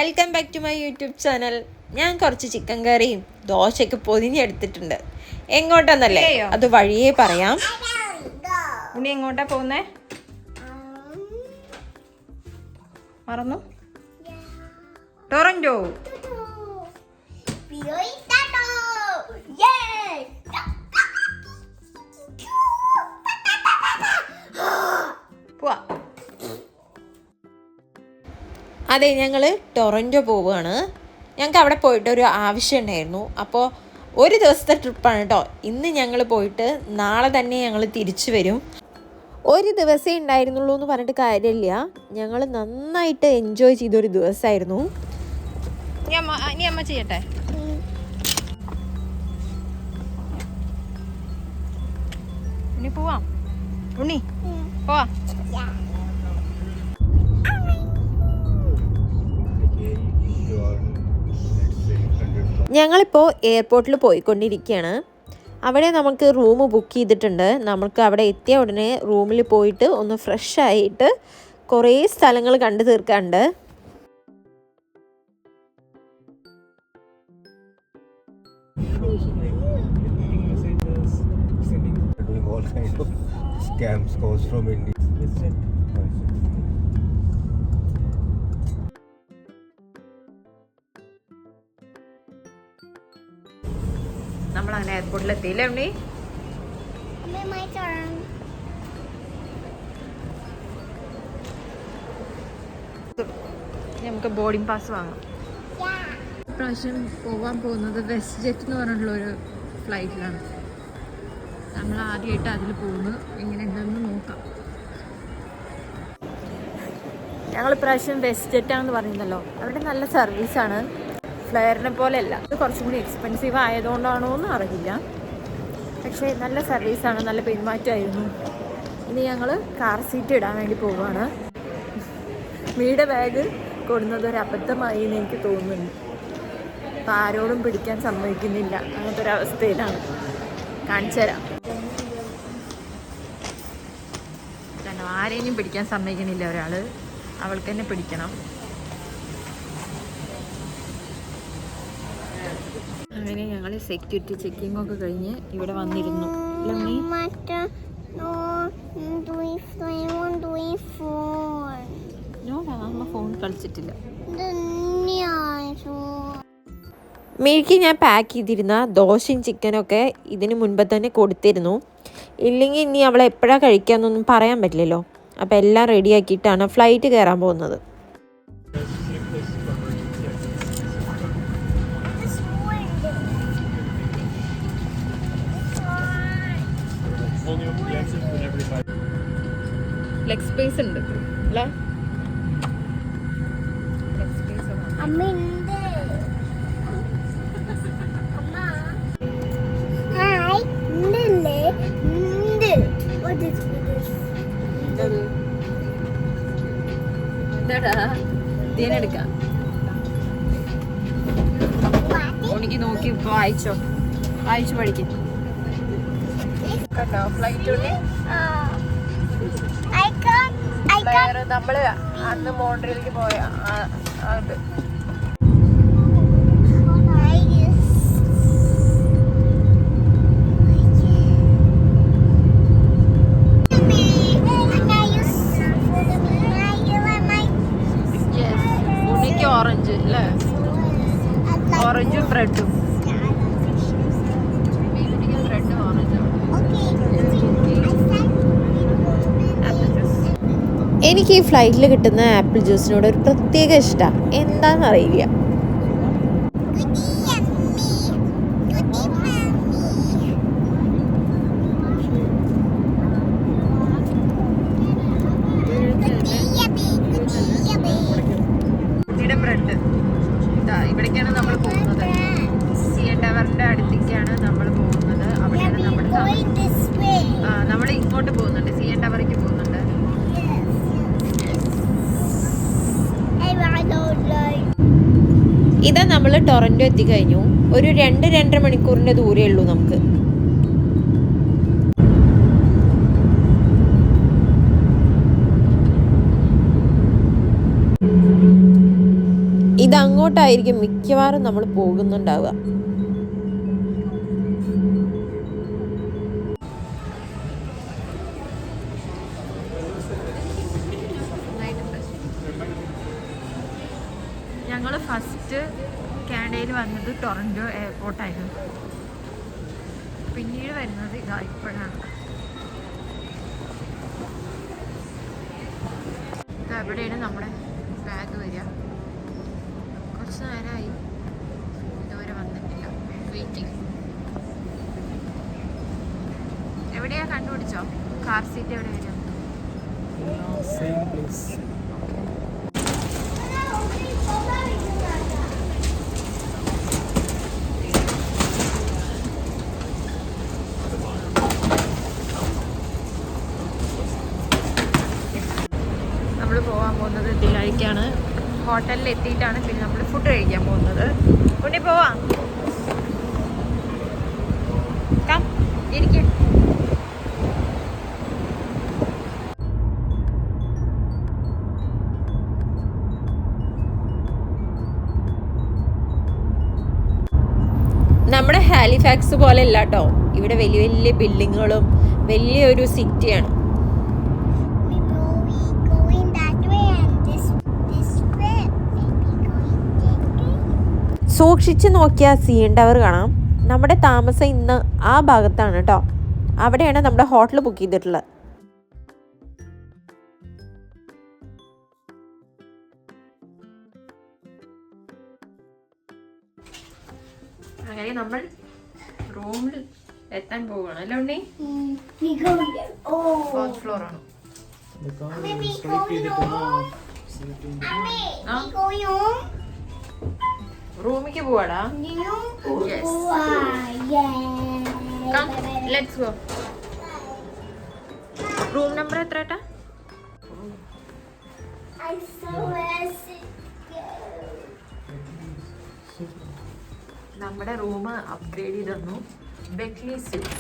Welcome back to my YouTube channel. ഞാൻ കുറച്ച് chicken കറിയും ദോശയൊക്കെ പൊതിഞ്ഞെടുത്തിട്ടുണ്ട്. എങ്ങോട്ടാന്നല്ലേ, അത് വഴിയേ പറയാം. ഉണ്ണി എങ്ങോട്ടാ പോകുന്നേ? മറന്നു? ടൊറന്റോ. പോവാ. അതെ, ഞങ്ങൾ ടൊറന്റോ പോവുകയാണ്. ഞങ്ങൾക്ക് അവിടെ പോയിട്ട് ഒരു ആവശ്യം ഉണ്ടായിരുന്നു. അപ്പോൾ ഒരു ദിവസത്തെ ട്രിപ്പാണ് കേട്ടോ. ഇന്ന് ഞങ്ങൾ പോയിട്ട് നാളെ തന്നെ ഞങ്ങൾ തിരിച്ചു വരും. ഒരു ദിവസമേ ഉണ്ടായിരുന്നുള്ളൂ എന്ന് പറഞ്ഞിട്ട് കാര്യമില്ല. ഞങ്ങൾ നന്നായിട്ട് എൻജോയ് ചെയ്തൊരു ദിവസമായിരുന്നു. ഇനി അമ്മ ചെയ്യട്ടെ. ഉണ്ണി പോവാം. ഉണ്ണി പോവാ. ഞങ്ങളിപ്പോൾ എയർപോർട്ടിൽ പോയിക്കൊണ്ടിരിക്കുകയാണ്. അവിടെ നമുക്ക് റൂം ബുക്ക് ചെയ്തിട്ടുണ്ട്. നമുക്ക് അവിടെ എത്തിയ ഉടനെ റൂമിൽ പോയിട്ട് ഒന്ന് ഫ്രഷ് ആയിട്ട് കുറേ സ്ഥലങ്ങൾ കണ്ടു തീർക്കാനുണ്ട്. നമ്മളങ്ങനെ എയർപോർട്ടിൽ എത്തിയില്ലേ ഉണ്ണി? നമുക്ക് ബോർഡിംഗ് പാസ് വാങ്ങാം. ഇപ്രാവശ്യം പോകാൻ പോകുന്നത് വെസ്റ്റ് ജെറ്റ് എന്ന് പറഞ്ഞിട്ടുള്ളൊരു ഫ്ലൈറ്റിലാണ്. നമ്മൾ ആദ്യമായിട്ട് അതിൽ പോകുന്നു. എങ്ങനെ ഉണ്ടെന്ന് നോക്കാം. ഞങ്ങൾ ഇപ്രാവശ്യം വെസ്റ്റ് ജെറ്റാണെന്ന് പറയുന്നല്ലോ. അവിടെ നല്ല സർവീസാണ്. ഫ്ലെയറിനെ പോലെയല്ല. ഇത് കുറച്ചും കൂടി എക്സ്പെൻസീവ് ആയതുകൊണ്ടാണോ എന്ന് അറിയില്ല. പക്ഷേ നല്ല സർവീസാണ്, നല്ല പെരുമാറ്റമായിരുന്നു. ഇനി ഞങ്ങൾ കാർ സീറ്റ് ഇടാൻ വേണ്ടി പോവുകയാണ്. മീയുടെ ബാഗ് കൊടുന്നത് ഒരു അബദ്ധമായി എന്ന് എനിക്ക് തോന്നുന്നുണ്ട്. അപ്പം ആരോടും പിടിക്കാൻ സമ്മതിക്കുന്നില്ല. അങ്ങനത്തെ ഒരു അവസ്ഥയിലാണ്. കാണിച്ചു തരാം. കാരണം ആരെയും പിടിക്കാൻ സമ്മതിക്കുന്നില്ല ഒരാൾ. അവൾക്ക് തന്നെ പിടിക്കണം. അങ്ങനെ ഞങ്ങൾ സെക്യൂരിറ്റി ചെക്കിംഗ് ഒക്കെ കഴിഞ്ഞ് ഇവിടെ വന്നിരുന്നു. അമ്മ ഫോൺ കളിച്ചിട്ടില്ല. മീക്ക് ഞാൻ പാക്ക് ചെയ്തിരുന്ന ദോശയും ചിക്കനൊക്കെ ഇതിന് മുൻപ് തന്നെ കൊടുത്തിരുന്നു. ഇല്ലെങ്കിൽ ഇനി അവളെ എപ്പോഴാണ് കഴിക്കാമെന്നൊന്നും പറയാൻ പറ്റില്ലല്ലോ. അപ്പോൾ എല്ലാം റെഡിയാക്കിയിട്ടാണ് ഫ്ലൈറ്റ് കയറാൻ പോകുന്നത്. ലെഗ് സ്പേസ് ഉണ്ട് അല്ലേ? ഇതിനെടുക്കാം. എനിക്ക് നോക്കി വായിച്ചു പഠിക്കും കേട്ടോ. ഫ്ലൈറ്റ് നമ്മള് അന്ന് മോൺട്രിയലിലേക്ക് പോയ അത് ഉണ്ണിക്ക് ഓറഞ്ച് അല്ലേ? ഓറഞ്ചും ബ്രെഡും. ബ്രെഡും ഓറഞ്ചും. എനിക്ക് ഈ ഫ്ലൈറ്റിൽ കിട്ടുന്ന ആപ്പിൾ ജ്യൂസിനോട് ഒരു പ്രത്യേക ഇഷ്ടമാണ്. എന്താണെന്നറിയില്ല. ബ്രെഡ് ഇതാ. ഇവിടേക്കാണ് നമ്മൾ പോകുന്നത്. സിഎൻ ടവറിന്റെ അടുത്തേക്കാണ് നമ്മൾ പോകുന്നത്. അവിടെയാണ് നമ്മൾ ഇങ്ങോട്ട് പോകുന്നുണ്ട്. സിഎൻ ടവറിലേക്ക് പോകുന്നുണ്ട്. ഇതാ നമ്മൾ ടൊറന്റോ എത്തിക്കഴിഞ്ഞു. ഒരു 2-2.5 മണിക്കൂറിൻ്റെ ദൂരമേ ഉള്ളൂ നമുക്ക്. ഇതാ അങ്ങോട്ടായിരിക്കും മിക്കവാറും നമ്മൾ പോകുന്നുണ്ടാവുക. ഞങ്ങൾ ഫസ്റ്റ് കാനഡയിൽ വന്നത് ടൊറൻറ്റോ എയർപോർട്ടായിരുന്നു. പിന്നീട് വരുന്നത് ഇതാ ഇപ്പോഴാണ്. ഇതെവിടെയാണ് നമ്മുടെ ബാഗ് വരിക. കുറച്ച് നേരമായി ഇതുവരെ വന്നിട്ടില്ല. വെയിറ്റിംഗ്. എവിടെയാ കണ്ടുപിടിച്ചോ? കാർ സീറ്റ് എവിടെ വരിക? നമ്മൾ പോകാൻ പോകുന്നത് ഇതിലേക്കാണ്. ഹോട്ടലിൽ എത്തിയിട്ടാണ് പിന്നെ നമ്മൾ ഫുഡ് കഴിക്കാൻ പോകുന്നത്. ഉണ്ണി പോവാം. ഇരിക്കും. നമ്മുടെ ഹാലിഫാക്സ് പോലെ അല്ല കേട്ടോ, ഇവിടെ വലിയ വലിയ ബിൽഡിങ്ങുകളും വലിയൊരു സിറ്റിയാണ്. സൂക്ഷിച്ച് നോക്കിയാൽ സീൻ ടവർ കാണാം. നമ്മുടെ താമസം ഇന്ന് ആ ഭാഗത്താണ് കേട്ടോ. അവിടെയാണ് നമ്മുടെ ഹോട്ടൽ ബുക്ക് ചെയ്തിട്ടുള്ളത്. അങ്ങനെ നമ്മൾ റൂമിൽ എത്താൻ പോവുകയാണ് അല്ലേ ഉണ്ണി? ഫോർത്ത് ഫ്ലോർ ആണ്. റൂമിലേക്ക് പോവാടാ. Let's go. റൂം നമ്പർ എത്ര ഏട്ടാ? നമ്മുടെ റൂം അപ്ഗ്രേഡ് ചെയ്ത് തന്നു. ബെക്ലി സ്യൂട്ട്.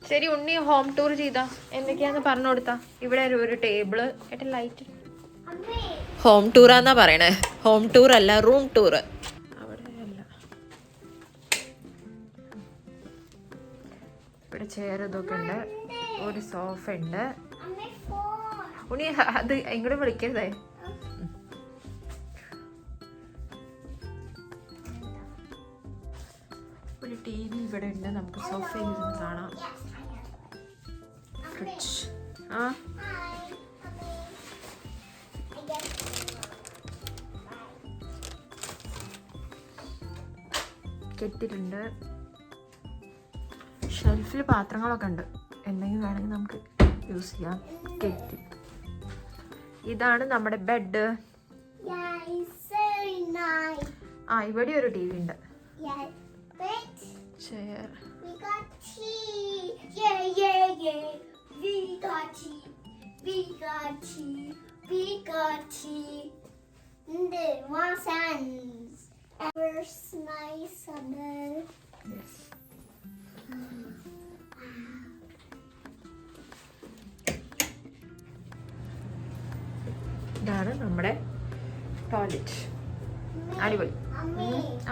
ശരി ഉണ്ണി, ഹോം ടൂർ ചെയ്താ എന്തൊക്കെയാന്ന് പറഞ്ഞു കൊടുത്താ. ഇവിടെ ഒരു ടേബിള്. ഏട്ടാ ലൈറ്റ്. ഹോം ടൂറാന്നാ പറയണേ, ഹോം ടൂർ അല്ല, റൂം ടൂർ. അവിടെ അല്ല. ഇവിടെ ചെയർ ഇതൊക്കെ ഉണ്ട്. ഒരു സോഫ ഉണ്ട്. ഉണ്ണി അത് ഇങ്ങോട്ട് വിളിക്കരുതേ. ഒരു ടി വി ഇവിടെ ഉണ്ട്. നമുക്ക് സോഫയിൽ ഇരുന്ന് കാണാം. ഫ്രിഡ്ജ്. ആ കെറ്റിലുണ്ട്. ഷെൽഫിൽ പാത്രങ്ങളൊക്കെ ഉണ്ട്. എന്തെങ്കിലും വേണമെങ്കിൽ നമുക്ക് യൂസ് ചെയ്യാം. കെറ്റിൽ. ഇതാണ് നമ്മുടെ ബെഡ്. ആ ഇവിടെ ഒരു ടി വി ഉണ്ട്. ചെയർ. ഇതാണ് നമ്മുടെ ടോയ്ലറ്റ്. അടിപൊളി.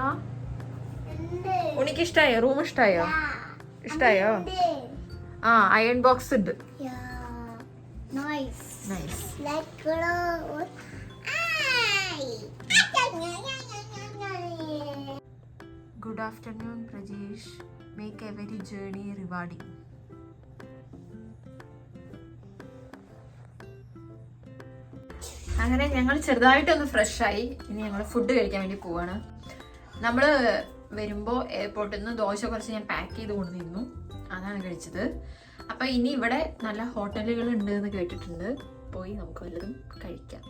ആ ഉണിക്ക് ഇഷ്ടായോ? റൂം ഇഷ്ടായോ? ഇഷ്ടായോ? ആ അയൺ ബോക്സ് ഉണ്ട്. Good afternoon Prajeesh. Make every journey rewarding. അങ്ങനെ ഞങ്ങൾ ചെറുതായിട്ടൊന്ന് ഫ്രഷായി. ഇനി ഞങ്ങൾ ഫുഡ് കഴിക്കാൻ വേണ്ടി പോവാണ്. നമ്മൾ വരുമ്പോൾ എയർപോർട്ടിൽ നിന്ന് ദോശ കുറച്ച് ഞാൻ പാക്ക് ചെയ്ത് കൊണ്ടുവന്നിരുന്നു. അതാണ് കഴിച്ചത്. അപ്പം ഇനി ഇവിടെ നല്ല ഹോട്ടലുകൾ ഉണ്ട് എന്ന് കേട്ടിട്ടുണ്ട്. പോയി നമുക്ക് വല്ലതും കഴിക്കാം.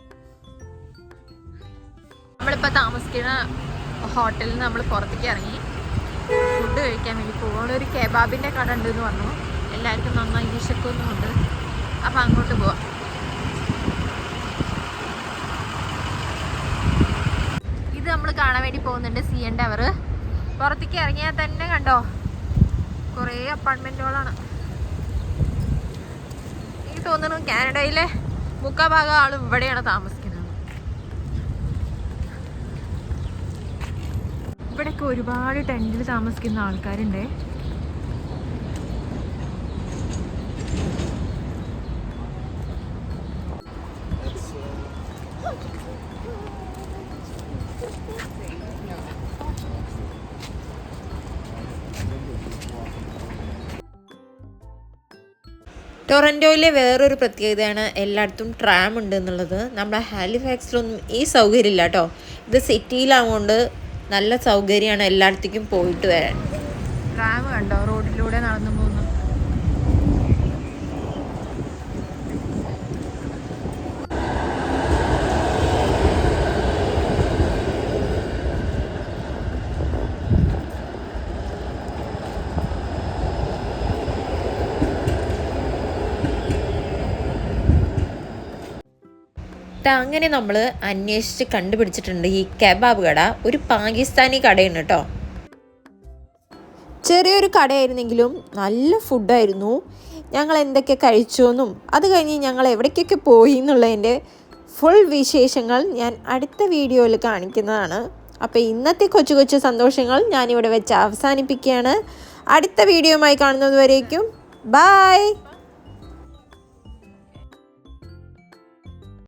നമ്മളിപ്പോൾ താമസിക്കുന്ന ഹോട്ടലിൽ നിന്ന് നമ്മൾ പുറത്തേക്ക് ഇറങ്ങി ഫുഡ് കഴിക്കാൻ വേണ്ടി പോവാണ്. ഒരു കെബാബിൻ്റെ കട ഉണ്ടെന്ന് പറഞ്ഞു. എല്ലാവർക്കും നന്നായി വിശക്കൊന്നുമുണ്ട്. അപ്പം അങ്ങോട്ട് പോവാം. ഇത് നമ്മൾ കാണാൻ വേണ്ടി പോകുന്നുണ്ട്, CN ടവർ. പുറത്തേക്ക് ഇറങ്ങിയാൽ തന്നെ കണ്ടോ കുറേ അപ്പാർട്ട്മെന്റുകളാണ്. എനിക്ക് തോന്നുന്നു കാനഡയിലെ മുക്കാഭാഗം ആളും ഇവിടെയാണ് താമസിക്കുന്നത്. ഇവിടെയൊക്കെ ഒരുപാട് ടെന്റിൽ താമസിക്കുന്ന ആൾക്കാരുണ്ട്. ടൊറൻറ്റോയിലെ വേറൊരു പ്രത്യേകതയാണ് എല്ലായിടത്തും ട്രാം ഉണ്ട് എന്നുള്ളത്. നമ്മുടെ ഹാലിഫാക്സിലൊന്നും ഈ സൗകര്യം ഇല്ല കേട്ടോ. ഇത് സിറ്റിയിലാവുകൊണ്ട് നല്ല സൗകര്യമാണ് എല്ലായിടത്തേക്കും പോയിട്ട് വരാൻ. ട്രാം കണ്ടോ റോഡിലൂടെ നടന്നു പോകുന്നു. അങ്ങനെ നമ്മൾ അന്വേഷിച്ച് കണ്ടുപിടിച്ചിട്ടുണ്ട് ഈ കബാബ് കട. ഒരു പാകിസ്ഥാനി കടയാണ് കേട്ടോ. ചെറിയൊരു കടയായിരുന്നെങ്കിലും നല്ല ഫുഡായിരുന്നു. ഞങ്ങൾ എന്തൊക്കെ കഴിച്ചുവെന്നും അത് കഴിഞ്ഞ് ഞങ്ങൾ എവിടേക്കൊക്കെ പോയി എന്നുള്ളതിൻ്റെ ഫുൾ വിശേഷങ്ങൾ ഞാൻ അടുത്ത വീഡിയോയിൽ കാണിക്കുന്നതാണ്. അപ്പോൾ ഇന്നത്തെ കൊച്ചു കൊച്ചു സന്തോഷങ്ങൾ ഞാനിവിടെ വെച്ച് അവസാനിപ്പിക്കുകയാണ്. അടുത്ത വീഡിയോയുമായി കാണുന്നത് വരേക്കും ബൈ.